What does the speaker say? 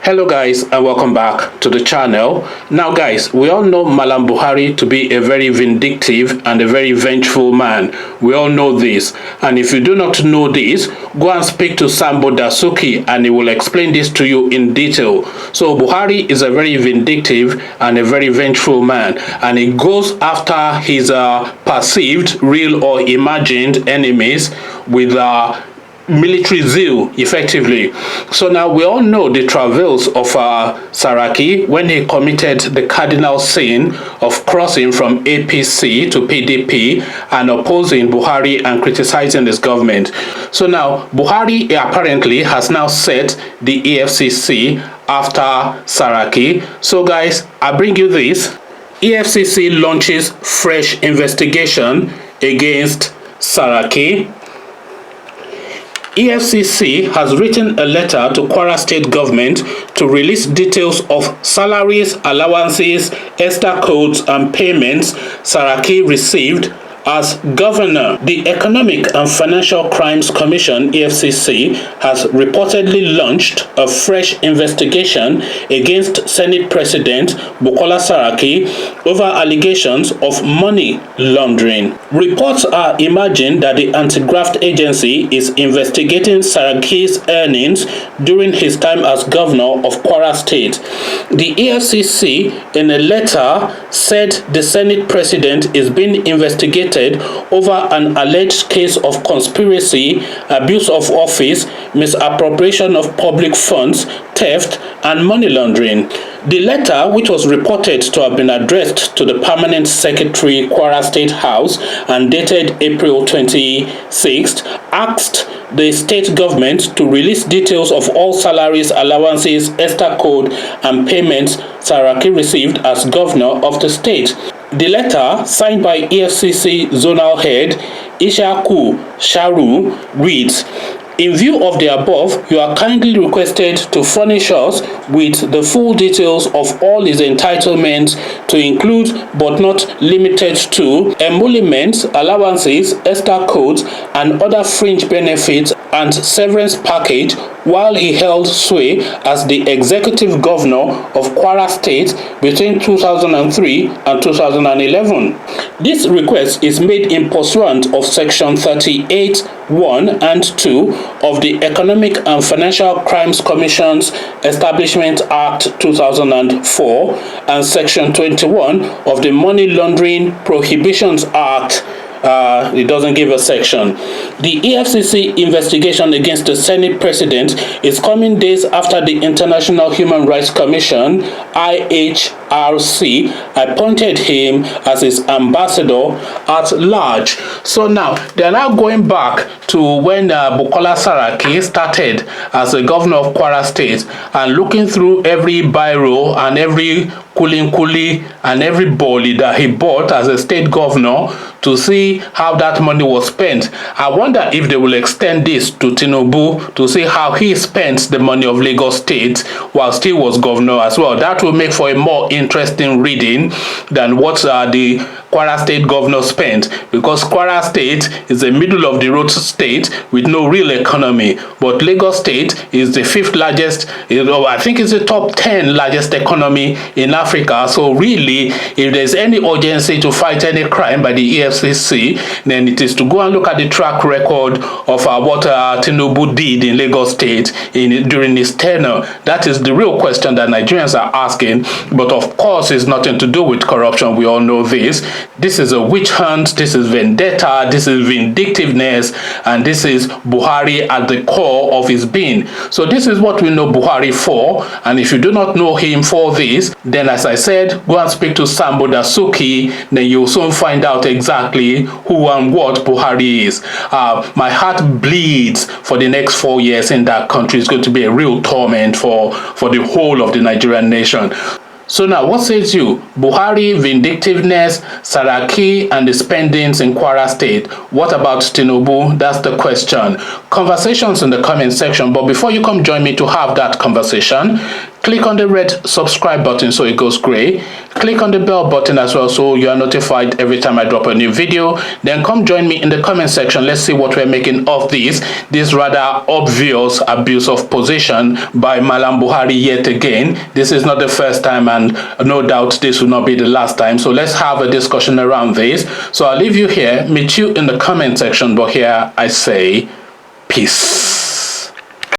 Hello guys, and welcome back to the channel. Now guys, we all know Malam Buhari to be a very vindictive and a very vengeful man. We all know this, and if you do not know this, go and speak to Sambo Dasuki and he will explain this to you in detail. So Buhari is a very vindictive and a very vengeful man, and he goes after his perceived, real or imagined enemies with military zeal, effectively. So now we all know the travails of Saraki when he committed the cardinal sin of crossing from APC to PDP and opposing Buhari and criticizing his government. So now Buhari apparently has now set the EFCC after Saraki. So guys, I bring you this. EFCC launches fresh investigation against Saraki. EFCC has written a letter to Kwara State government to release details of salaries, allowances, ESTA codes, and payments Saraki received as governor. The Economic and Financial Crimes Commission, EFCC, has reportedly launched a fresh investigation against Senate President Bukola Saraki over allegations of money laundering. Reports are emerging that the anti-graft agency is investigating Saraki's earnings during his time as governor of Kwara State. The EFCC, in a letter, said the Senate President is being investigated over an alleged case of conspiracy, abuse of office, misappropriation of public funds, theft, and money laundering. The letter, which was reported to have been addressed to the Permanent Secretary, Kwara State House, and dated April 26th, asked the state government to release details of all salaries, allowances, ESTA code, and payments Saraki received as governor of the state. The letter, signed by EFCC Zonal Head Ishaku Sharu, reads, "In view of the above, you are kindly requested to furnish us with the full details of all his entitlements to include, but not limited to, emoluments, allowances, ESTA codes, and other fringe benefits and severance package while he held sway as the executive governor of Kwara State between 2003 and 2011. This request is made in pursuant of Section 38(1) and 2 of the Economic and Financial Crimes Commission's Establishment Act 2004 and Section 21 of the Money Laundering Prohibitions Act. It doesn't give a section. The EFCC investigation against the Senate President is coming days after the International Human Rights Commission, IHRC, appointed him as its ambassador at large. So now, they're now going back to when Bukola Saraki started as the governor of Kwara State and looking through every biro and every kuli and every boli that he bought as a state governor to see how that money was spent. I wonder if they will extend this to Tinubu to see how he spent the money of Lagos State whilst he was governor as well. That will make for a more interesting reading than what the Kwara State governor spent, because Kwara State is a middle of the road state with no real economy, but Lagos State is the fifth largest, I think it's the top 10 largest economy in Africa. So really, if there's any urgency to fight any crime by the EFCC, then it is to go and look at the track record of what Tinubu did in Lagos State during his tenure. That is the real question that Nigerians are asking, but of course it's nothing to do with corruption. We all know this. This is a witch hunt, this is vendetta, this is vindictiveness, and this is Buhari at the core of his being. So this is what we know Buhari for, and if you do not know him for this, then as I said, go and speak to Sambo Dasuki, then you'll soon find out exactly who and what Buhari is. My heart bleeds for the next 4 years in that country. It's going to be a real torment for the whole of the Nigerian nation. So now, what says you? Buhari, vindictiveness, Saraki, and the spendings in Kwara State. What about Tinubu? That's the question. Conversations in the comment section. But before you come join me to have that conversation, click on the red subscribe button so it goes gray. Click on the bell button as well so you are notified every time I drop a new video. Then come join me in the comment section. Let's see what we're making of this rather obvious abuse of position by Malam Buhari yet again. This is not the first time, and no doubt this will not be the last time. So let's have a discussion around this. So I'll leave you here, meet you in the comment section, but here I say peace.